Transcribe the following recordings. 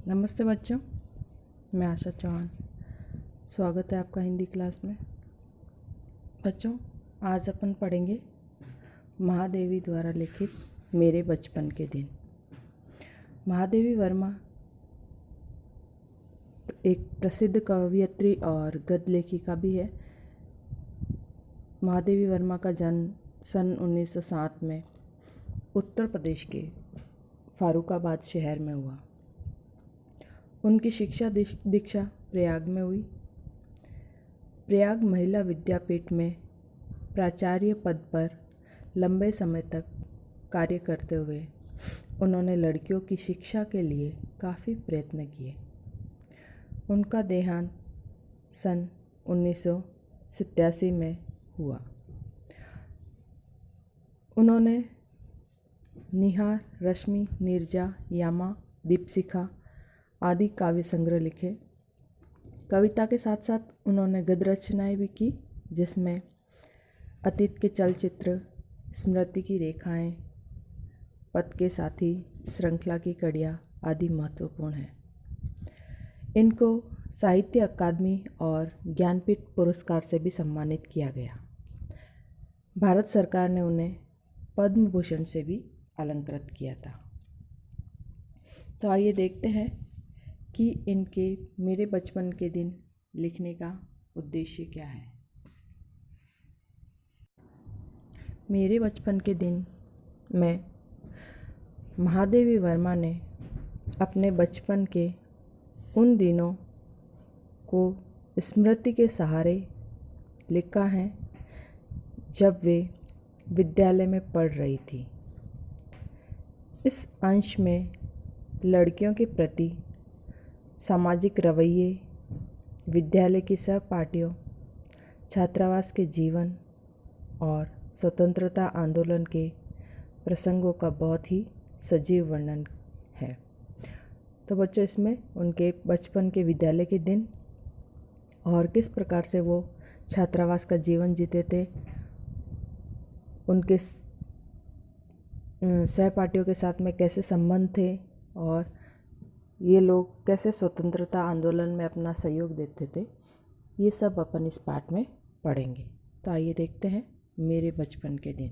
नमस्ते बच्चों, मैं आशा चौहान। स्वागत है आपका हिंदी क्लास में। बच्चों, आज अपन पढ़ेंगे महादेवी द्वारा लिखित मेरे बचपन के दिन। महादेवी वर्मा एक प्रसिद्ध कवयित्री और गद्य लेखिका भी है। महादेवी वर्मा का जन्म सन 1907 में उत्तर प्रदेश के फारुखाबाद शहर में हुआ। उनकी शिक्षा दीक्षा प्रयाग में हुई। प्रयाग महिला विद्यापीठ में प्राचार्य पद पर लंबे समय तक कार्य करते हुए उन्होंने लड़कियों की शिक्षा के लिए काफ़ी प्रयत्न किए। उनका देहांत सन 1987 में हुआ। उन्होंने निहार, रश्मि, नीरजा, यामा, दीपशिखा आदि काव्य संग्रह लिखे। कविता के साथ साथ उन्होंने गद्य रचनाएँ भी की, जिसमें अतीत के चलचित्र, स्मृति की रेखाएं, पथ के साथी, श्रृंखला की कड़ियाँ आदि महत्वपूर्ण हैं। इनको साहित्य अकादमी और ज्ञानपीठ पुरस्कार से भी सम्मानित किया गया। भारत सरकार ने उन्हें पद्म भूषण से भी अलंकृत किया था। तो आइए देखते हैं कि इनके मेरे बचपन के दिन लिखने का उद्देश्य क्या है। मेरे बचपन के दिन में महादेवी वर्मा ने अपने बचपन के उन दिनों को स्मृति के सहारे लिखा है जब वे विद्यालय में पढ़ रही थी। इस अंश में लड़कियों के प्रति सामाजिक रवैये, विद्यालय की सहपाठियों, छात्रावास के जीवन और स्वतंत्रता आंदोलन के प्रसंगों का बहुत ही सजीव वर्णन है। तो बच्चों, इसमें उनके बचपन के विद्यालय के दिन और किस प्रकार से वो छात्रावास का जीवन जीते थे, उनके सहपाठियों के साथ में कैसे संबंध थे और ये लोग कैसे स्वतंत्रता आंदोलन में अपना सहयोग देते थे, ये सब अपन इस पाठ में पढ़ेंगे। तो आइए देखते हैं मेरे बचपन के दिन।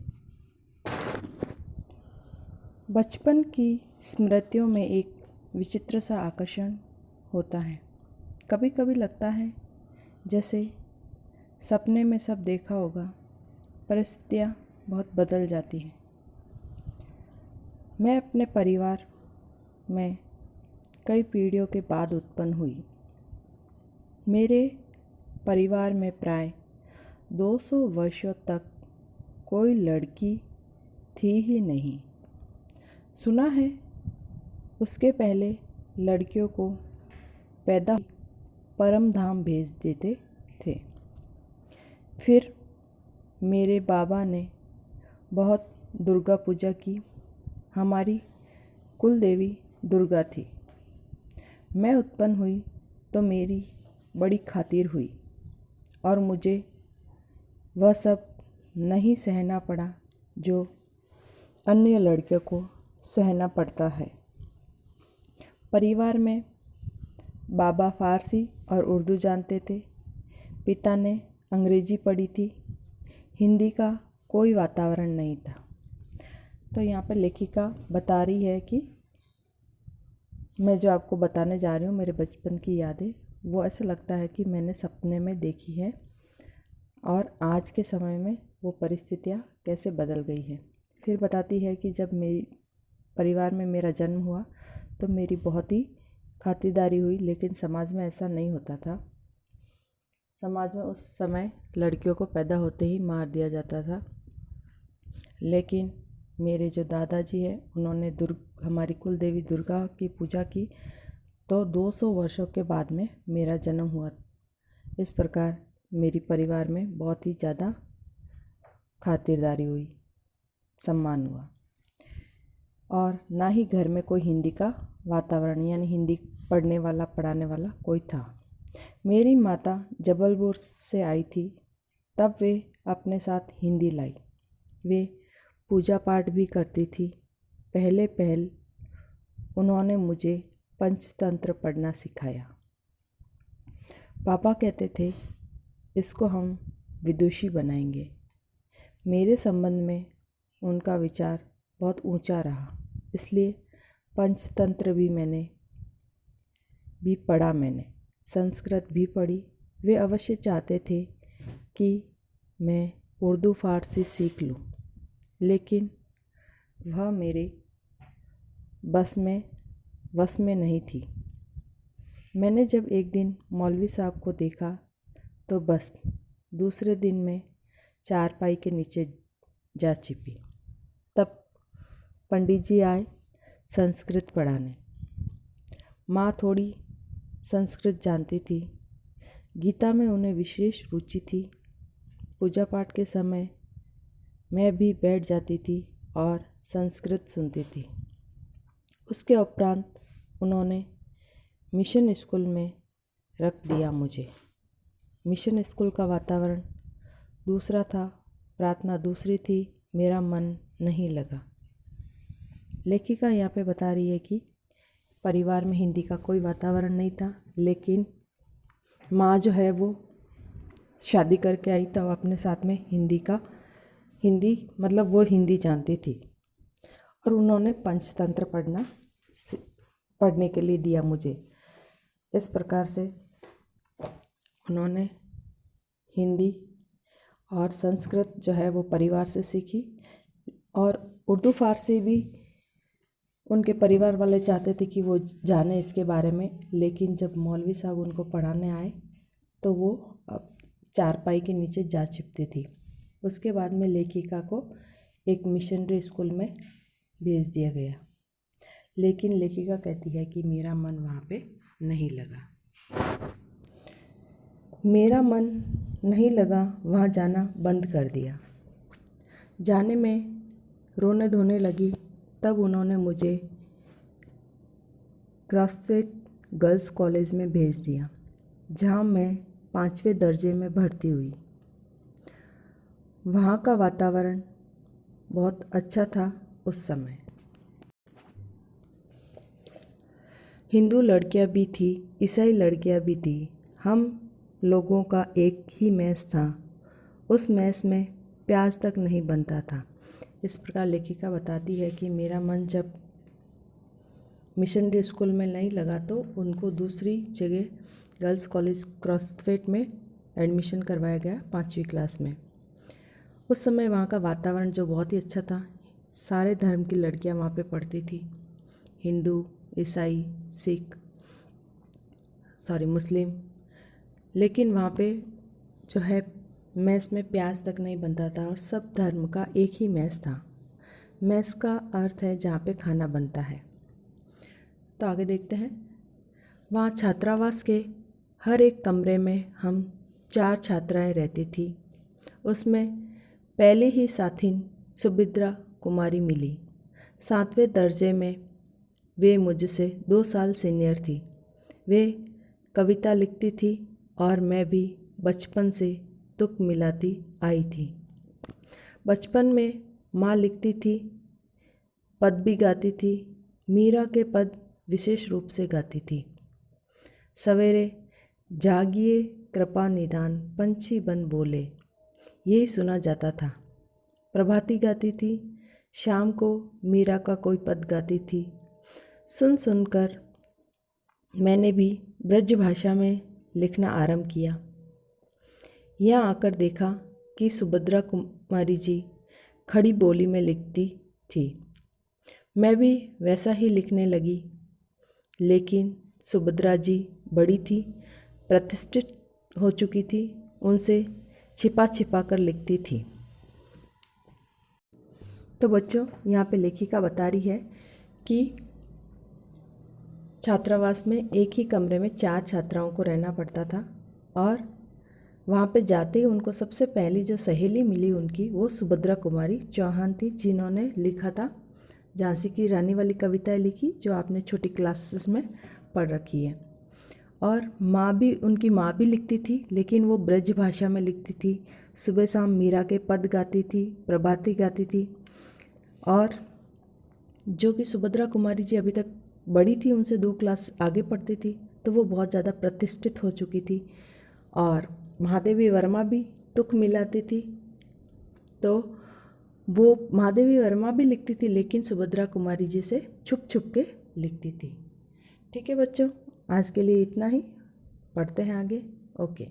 बचपन की स्मृतियों में एक विचित्र सा आकर्षण होता है। कभी कभी लगता है जैसे सपने में सब देखा होगा, परिस्थितियाँ बहुत बदल जाती हैं। मैं अपने परिवार में कई पीढ़ियों के बाद उत्पन्न हुई। मेरे परिवार में प्राय 200 वर्षों तक कोई लड़की थी ही नहीं। सुना है उसके पहले लड़कियों को पैदा परम धाम भेज देते थे। फिर मेरे बाबा ने बहुत दुर्गा पूजा की। हमारी कुल देवी दुर्गा थी। मैं उत्पन्न हुई तो मेरी बड़ी खातिर हुई और मुझे वह सब नहीं सहना पड़ा जो अन्य लड़कियों को सहना पड़ता है। परिवार में बाबा फारसी और उर्दू जानते थे। पिता ने अंग्रेजी पढ़ी थी। हिंदी का कोई वातावरण नहीं था। तो यहाँ पर लेखिका बता रही है कि मैं जो आपको बताने जा रही हूँ मेरे बचपन की यादें, वो ऐसा लगता है कि मैंने सपने में देखी है और आज के समय में वो परिस्थितियाँ कैसे बदल गई हैं। फिर बताती है कि जब मेरी परिवार में मेरा जन्म हुआ तो मेरी बहुत ही खातिरदारी हुई, लेकिन समाज में ऐसा नहीं होता था। समाज में उस समय लड़कियों को पैदा होते ही मार दिया जाता था। लेकिन मेरे जो दादाजी हैं उन्होंने हमारी कुल देवी दुर्गा की पूजा की तो 200 वर्षों के बाद में मेरा जन्म हुआ। इस प्रकार मेरी परिवार में बहुत ही ज़्यादा खातिरदारी हुई, सम्मान हुआ और ना ही घर में कोई हिंदी का वातावरण यानी हिंदी पढ़ने वाला पढ़ाने वाला कोई था। मेरी माता जबलपुर से आई थी, तब वे अपने साथ हिंदी लाई। वे पूजा पाठ भी करती थी। पहले उन्होंने मुझे पंचतंत्र पढ़ना सिखाया। पापा कहते थे इसको हम विदुषी बनाएंगे। मेरे संबंध में उनका विचार बहुत ऊंचा रहा, इसलिए पंचतंत्र भी पढ़ा मैंने, संस्कृत भी पढ़ी। वे अवश्य चाहते थे कि मैं उर्दू फारसी सीख लूं, लेकिन वह मेरे बस में नहीं थी। मैंने जब एक दिन मौलवी साहब को देखा तो बस दूसरे दिन मैं चारपाई के नीचे जा छिपी। तब पंडित जी आए संस्कृत पढ़ाने। माँ थोड़ी संस्कृत जानती थी, गीता में उन्हें विशेष रुचि थी। पूजा पाठ के समय मैं भी बैठ जाती थी और संस्कृत सुनती थी। उसके उपरांत उन्होंने मिशन स्कूल में रख दिया मुझे। मिशन स्कूल का वातावरण दूसरा था, प्रार्थना दूसरी थी, मेरा मन नहीं लगा। लेखिका यहाँ पे बता रही है कि परिवार में हिंदी का कोई वातावरण नहीं था, लेकिन माँ जो है वो शादी करके आई तब अपने साथ में हिंदी मतलब वो हिंदी जानती थी और उन्होंने पंचतंत्र पढ़ने के लिए दिया मुझे। इस प्रकार से उन्होंने हिंदी और संस्कृत जो है वो परिवार से सीखी और उर्दू फारसी भी उनके परिवार वाले चाहते थे कि वो जाने इसके बारे में, लेकिन जब मौलवी साहब उनको पढ़ाने आए तो वो अब चारपाई के नीचे जा छिपती थी। उसके बाद में लेखिका को एक मिशनरी स्कूल में भेज दिया गया, लेकिन लेखिका कहती है कि मेरा मन वहाँ पे नहीं लगा। मेरा मन नहीं लगा, वहाँ जाना बंद कर दिया। जाने में रोने धोने लगी। तब उन्होंने मुझे क्रॉसफिट गर्ल्स कॉलेज में भेज दिया, जहाँ मैं 5वें दर्जे में भर्ती हुई। वहाँ का वातावरण बहुत अच्छा था उस समय। हिंदू लड़कियाँ भी थी, ईसाई लड़कियाँ भी थी। हम लोगों का एक ही मेस था। उस मेस में प्याज तक नहीं बनता था। इस प्रकार लेखिका बताती है कि मेरा मन जब मिशनरी स्कूल में नहीं लगा तो उनको दूसरी जगह गर्ल्स कॉलेज क्रॉसफिट में एडमिशन करवाया गया 5वीं क्लास में। उस समय वहाँ का वातावरण जो बहुत ही अच्छा था, सारे धर्म की लड़कियाँ वहाँ पे पढ़ती थी, हिंदू, ईसाई, मुस्लिम। लेकिन वहाँ पे जो है मेस में प्याज तक नहीं बनता था और सब धर्म का एक ही मेस था। मेस का अर्थ है जहाँ पे खाना बनता है। तो आगे देखते हैं। वहाँ छात्रावास के हर एक कमरे में हम 4 छात्राएं रहती थी। उसमें पहली ही साथिन सुभद्रा कुमारी मिली। 7वें दर्जे में वे मुझसे 2 साल सीनियर थी। वे कविता लिखती थी और मैं भी बचपन से तुक मिलाती आई थी। बचपन में माँ लिखती थी, पद भी गाती थी। मीरा के पद विशेष रूप से गाती थी। सवेरे जागिए कृपा निदान पंछी बन बोले, यही सुना जाता था। प्रभाती गाती थी। शाम को मीरा का कोई पद गाती थी। सुनकर मैंने भी ब्रज भाषा में लिखना आरंभ किया। यहाँ आकर देखा कि सुभद्रा कुमारी जी खड़ी बोली में लिखती थी। मैं भी वैसा ही लिखने लगी, लेकिन सुभद्रा जी बड़ी थी, प्रतिष्ठित हो चुकी थी, उनसे छिपा छिपा कर लिखती थी। तो बच्चों, यहाँ पे लेखिका बता रही है कि छात्रावास में एक ही कमरे में 4 छात्राओं को रहना पड़ता था और वहाँ पे जाते ही उनको सबसे पहली जो सहेली मिली उनकी, वो सुभद्रा कुमारी चौहान थी, जिन्होंने लिखा था झांसी की रानी वाली कविताएं लिखी, जो आपने छोटी क्लासेस में पढ़ रखी है। और उनकी माँ भी लिखती थी, लेकिन वो ब्रज भाषा में लिखती थी। सुबह शाम मीरा के पद गाती थी, प्रभाती गाती थी। और जो कि सुभद्रा कुमारी जी अभी तक बड़ी थी, उनसे 2 क्लास आगे पढ़ती थी, तो वो बहुत ज़्यादा प्रतिष्ठित हो चुकी थी। और महादेवी वर्मा भी तुक मिलाती थी, तो वो महादेवी वर्मा भी लिखती थी, लेकिन सुभद्रा कुमारी जी से छुप छुप के लिखती थी। ठीक है बच्चों, आज के लिए इतना ही, पढ़ते हैं आगे। ओके।